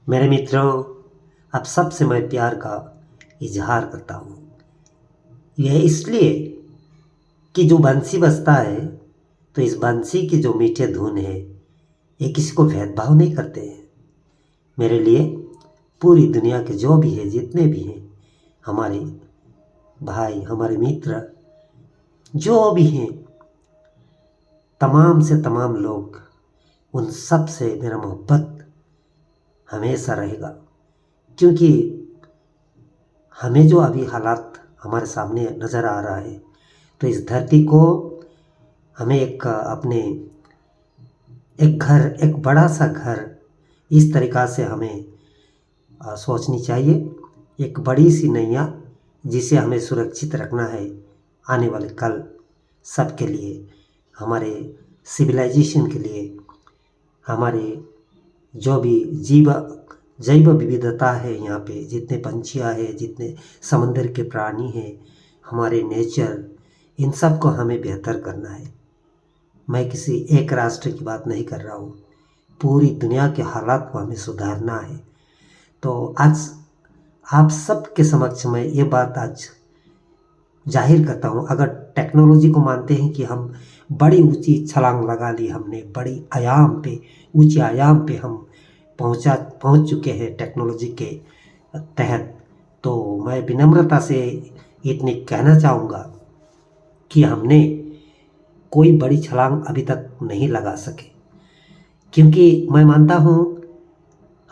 मेरे मित्रों, आप सबसे मैं प्यार का इजहार करता हूँ। यह इसलिए कि जो बंसी बजता है तो इस बंसी की जो मीठे धुन है ये किसी को भेदभाव नहीं करते हैं। मेरे लिए पूरी दुनिया के जो भी है, जितने भी हैं, हमारे भाई, हमारे मित्र, जो भी हैं, तमाम से तमाम लोग, उन सब से मेरा मोहब्बत हमेशा रहेगा। क्योंकि हमें जो अभी हालात हमारे सामने नज़र आ रहा है, तो इस धरती को हमें एक बड़ा सा घर इस तरीक़ा से हमें सोचनी चाहिए। एक बड़ी सी नैया जिसे हमें सुरक्षित रखना है आने वाले कल सबके लिए, हमारे सिविलाइजेशन के लिए, हमारे जो भी जैव विविधता है, यहाँ पे जितने पंछियाँ हैं, जितने समंदर के प्राणी हैं, हमारे नेचर, इन सब को हमें बेहतर करना है। मैं किसी एक राष्ट्र की बात नहीं कर रहा हूँ, पूरी दुनिया के हालात को हमें सुधारना है। तो आज आप सब के समक्ष मैं ये बात आज जाहिर करता हूँ। अगर टेक्नोलॉजी को मानते हैं कि हम बड़ी ऊंची छलांग लगा ली, हमने बड़ी ऊंचे आयाम पे हम पहुँच चुके हैं टेक्नोलॉजी के तहत, तो मैं विनम्रता से इतनी कहना चाहूँगा कि हमने कोई बड़ी छलांग अभी तक नहीं लगा सके। क्योंकि मैं मानता हूँ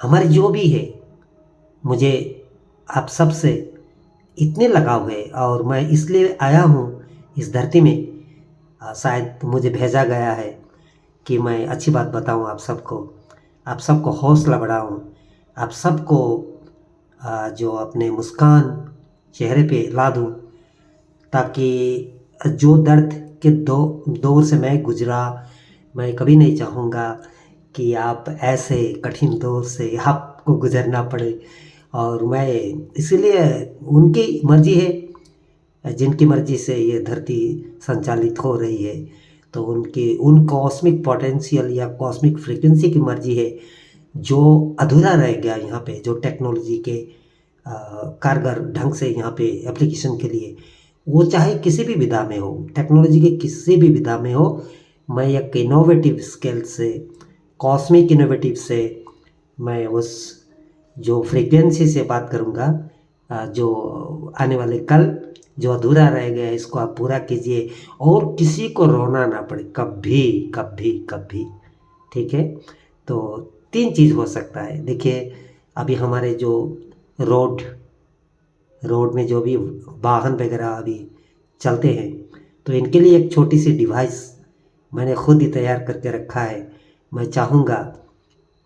हमारी जो भी है, मुझे आप सब से इतने लगाव है और मैं इसलिए आया हूँ इस धरती में, शायद मुझे भेजा गया है कि मैं अच्छी बात बताऊँ आप सबको हौसला बढ़ाऊँ, आप सबको जो अपने मुस्कान चेहरे पे ला दूँ, ताकि जो दर्द के दौर से मैं गुजरा, मैं कभी नहीं चाहूँगा कि आप ऐसे कठिन दौर से आपको गुजरना पड़े। और मैं इसलिए, उनकी मर्जी है, जिनकी मर्जी से ये धरती संचालित हो रही है, तो उन कॉस्मिक पोटेंशियल या कॉस्मिक फ्रीक्वेंसी की मर्जी है। जो अधूरा रह गया यहाँ पे, जो टेक्नोलॉजी के कारगर ढंग से यहाँ पे एप्लीकेशन के लिए, वो चाहे किसी भी विधा में हो, टेक्नोलॉजी के किसी भी विधा में हो, मैं एक इनोवेटिव स्केल से, कॉस्मिक इनोवेटिव से, मैं उस जो फ्रीक्वेंसी से बात करूँगा, जो आने वाले कल जो अधूरा रह गया है, इसको आप पूरा कीजिए और किसी को रोना ना पड़े कभी कभी कभी। ठीक है? तो 3 चीज़ हो सकता है। देखिए, अभी हमारे जो रोड में जो भी वाहन वगैरह अभी चलते हैं, तो इनके लिए एक छोटी सी डिवाइस मैंने खुद ही तैयार करके रखा है। मैं चाहूँगा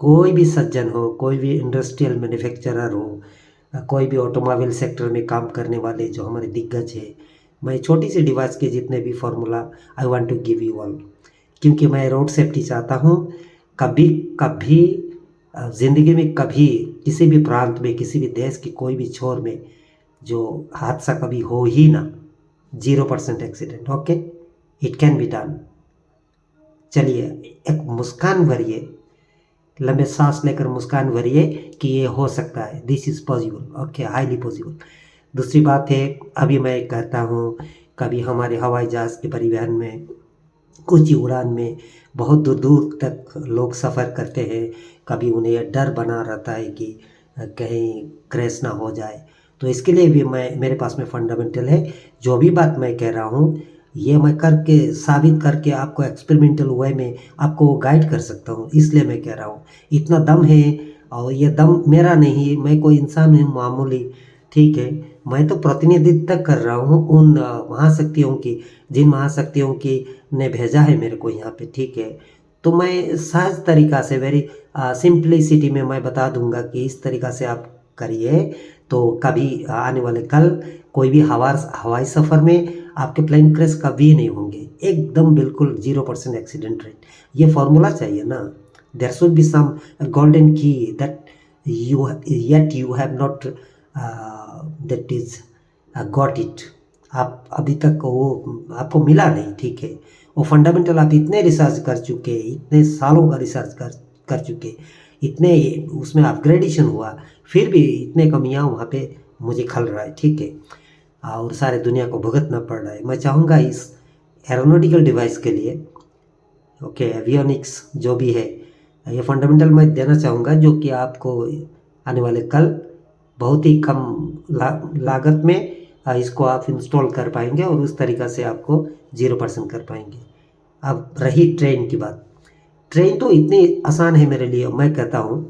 कोई भी सज्जन हो, कोई भी इंडस्ट्रियल मैन्युफैक्चरर हो, कोई भी ऑटोमोबाइल सेक्टर में काम करने वाले जो हमारे दिग्गज है, मैं छोटी सी डिवाइस के जितने भी formula I want to give you all. क्योंकि मैं रोड सेफ्टी चाहता हूँ। कभी ज़िंदगी में कभी किसी भी प्रांत में, किसी भी देश की कोई भी छोर में जो हादसा कभी हो ही ना। 0% accident. Okay, it can be done. चलिए, एक मुस्कान भरिए, लंबे सांस लेकर मुस्कान भरिए कि ये हो सकता है, this is possible. Okay, highly possible. दूसरी बात है, अभी मैं कहता हूँ, कभी हमारे हवाई जहाज़ के परिवहन में, ऊंची उड़ान में बहुत दूर दूर तक लोग सफ़र करते हैं, कभी उन्हें यह डर बना रहता है कि कहीं क्रैश ना हो जाए। तो इसके लिए भी मेरे पास में फंडामेंटल है। जो भी बात मैं कह रहा हूँ, ये मैं करके साबित करके आपको एक्सपेरिमेंटल वे में आपको गाइड कर सकता हूँ। इसलिए मैं कह रहा हूँ, इतना दम है, और ये दम मेरा नहीं, मैं कोई इंसान हूँ मामूली। ठीक है? मैं तो प्रतिनिधित्व कर रहा हूँ उन महाशक्तियों की, जिन महाशक्तियों की ने भेजा है मेरे को यहाँ पे। ठीक है? तो मैं सहज तरीक़ा से, वेरी सिंप्लिसिटी में मैं बता दूंगा कि इस तरीक़ा से आप करिए, तो कभी आने वाले कल कोई भी हवाई सफ़र में आपके प्लेन क्रैश कभी नहीं होंगे। एकदम बिल्कुल 0% एक्सीडेंट रेट। ये फार्मूला चाहिए ना। There should be some golden key that you have not that is got it. आप अभी तक वो आपको मिला नहीं। ठीक है? वो फंडामेंटल आप इतने रिसर्च कर चुके, इतने सालों का रिसर्च कर चुके, इतने उसमें अपग्रेडेशन हुआ, फिर भी इतने कमियां वहाँ पे मुझे खल रहा है, ठीक है, और सारे दुनिया को भुगतना पड़ रहा है। मैं चाहूँगा इस एरोनॉटिकल डिवाइस के लिए, ओके, एवियोनिक्स जो भी है, ये फंडामेंटल मैं देना चाहूँगा, जो कि आपको आने वाले कल बहुत ही कम लागत में इसको आप इंस्टॉल कर पाएंगे और उस तरीक़ा से आपको 0% कर पाएंगे। अब रही ट्रेन की बात, ट्रेन तो इतनी आसान है मेरे लिए, मैं कहता हूँ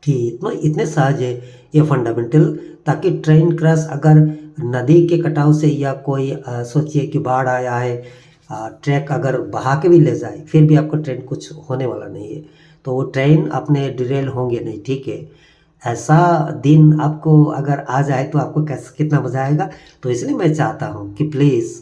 कि इतने सहज है ये फंडामेंटल, ताकि ट्रेन क्रैश अगर नदी के कटाव से या कोई सोचिए कि बाढ़ आया है, ट्रैक अगर बहा के भी ले जाए, फिर भी आपको ट्रेन कुछ होने वाला नहीं है, तो वो ट्रेन अपने डिरेल होंगे नहीं, ठीक है। ऐसा दिन आपको अगर आ जाए तो आपको कैसे कितना मजा आएगा। तो इसलिए मैं चाहता हूँ कि please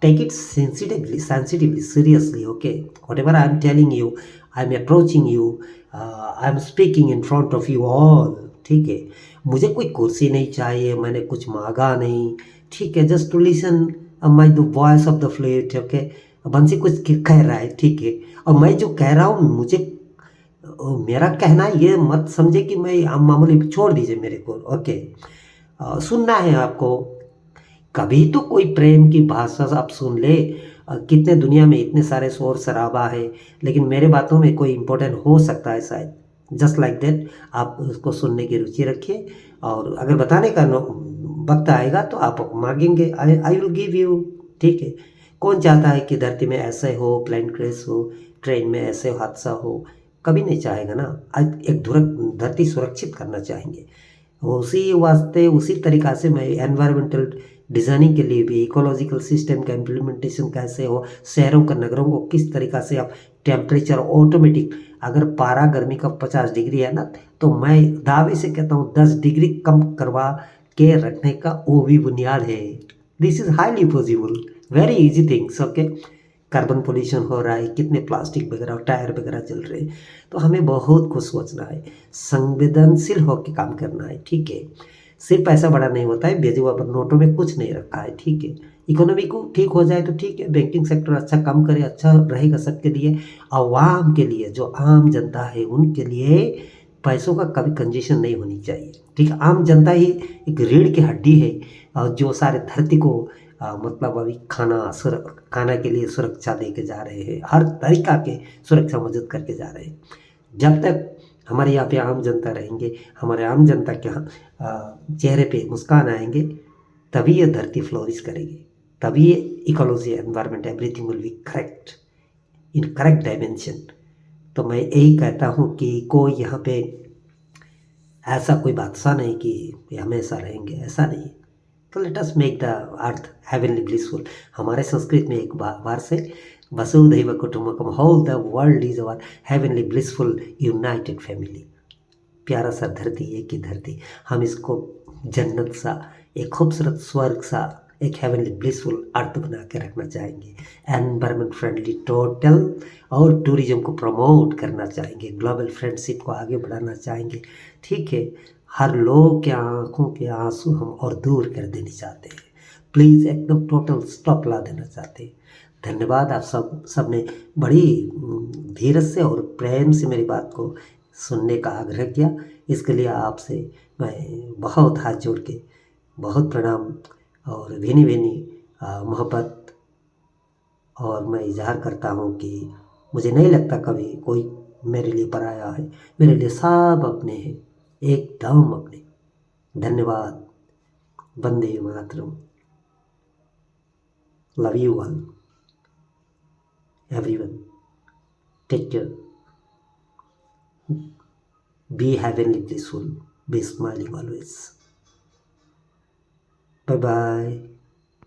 take it sensitively, seriously, okay? Whatever I'm telling you, I'm approaching you, I'm speaking in front of you all, ठीक है। मुझे कोई कुर्सी नहीं चाहिए, मैंने कुछ मांगा नहीं, ठीक है। Just to listen my the voice of the flute, okay. बंसी कुछ कह रहा है, ठीक है, और मैं जो कह रहा हूँ मुझे मेरा कहना ये मत समझे कि मैं मामूली, छोड़ दीजिए मेरे को, ओके। सुनना है आपको, कभी तो कोई प्रेम की भाषा आप सुन ले। कितने दुनिया में इतने सारे शोर शराबा है, लेकिन मेरे बातों में कोई इम्पोर्टेंट हो सकता है शायद, जस्ट लाइक दैट। आप उसको सुनने की रुचि रखिए, और अगर बताने का वक्त आएगा तो आप मांगेंगे, आई विल गिव यू, ठीक है। कौन चाहता है कि धरती में ऐसे हो, प्लेन क्रैश हो, ट्रेन में ऐसे हादसा हो, कभी नहीं चाहेगा ना। एक धरती सुरक्षित करना चाहेंगे, उसी वास्ते उसी तरीक़ा से मैं एनवायरमेंटल डिज़ाइनिंग के लिए भी इकोलॉजिकल सिस्टम का इम्प्लीमेंटेशन कैसे हो, शहरों का नगरों को किस तरीक़ा से आप टेम्परेचर ऑटोमेटिक, अगर पारा गर्मी का 50 डिग्री है ना, तो मैं दावे से कहता हूँ 10 डिग्री कम करवा के रखने का वो भी बुनियाद है। This is highly possible, very easy things, okay. Carbon pollution हो रहा है, कितने प्लास्टिक वगैरह टायर वगैरह जल रहे हैं, तो हमें बहुत कुछ सोचना है, संवेदनशील होकर काम करना है, ठीक है। सिर्फ पैसा बड़ा नहीं होता है, बेजुबान नोटों में कुछ नहीं रखा है, ठीक है। इकोनॉमी को ठीक हो जाए तो ठीक है, बैंकिंग सेक्टर अच्छा काम करे, अच्छा रहेगा सबके लिए। आवाम के लिए, जो आम जनता है उनके लिए पैसों का कभी कंजेशन नहीं होनी चाहिए, ठीक है। आम जनता ही एक रीढ़ की हड्डी है, और जो सारे धरती को मतलब अभी खाना के लिए सुरक्षा दे के जा रहे हैं, हर तरीका के सुरक्षा मौजूद करके जा रहे हैं। जब तक हमारे यहाँ पे आम जनता रहेंगे, हमारे आम जनता के चेहरे पे मुस्कान आएंगे, तभी ये धरती फ्लोरिश करेगी, तभी ये ecology, environment, everything will be correct in correct dimension. तो मैं यही कहता हूँ कि कोई यहाँ पे ऐसा कोई बादशाह नहीं कि ये हमेशा रहेंगे, ऐसा नहीं। तो let us make the earth heavenly blissful. हमारे संस्कृत में एक बार से वसुधैव कुटुंबकम, whole the world is our heavenly blissful united family. प्यारा सा धरती, एक ही धरती, हम इसको जन्नत सा, एक खूबसूरत स्वर्ग सा, एक हेवनली ब्लिसफुल अर्थ बना के रखना चाहेंगे। एनवायरमेंट फ्रेंडली टोटल और टूरिज्म को प्रमोट करना चाहेंगे, ग्लोबल फ्रेंडशिप को आगे बढ़ाना चाहेंगे, ठीक है। हर लोग के आंखों के आंसू हम और दूर कर देना चाहते हैं, प्लीज़ एकदम टोटल स्टॉप ला देना चाहते हैं। धन्यवाद, आप सब ने बड़ी धीरज से और प्रेम से मेरी बात को सुनने का आग्रह किया, इसके लिए आपसे मैं बहुत हाथ जोड़ के बहुत प्रणाम और भीनी भीनी मोहब्बत और मैं इजहार करता हूँ कि मुझे नहीं लगता कभी कोई मेरे लिए पराया है, मेरे लिए सब अपने हैं, एकदम अपने। धन्यवाद, वंदे मातरम, love you all, everyone, take care, be heavenly blissful, be smiling always, bye bye.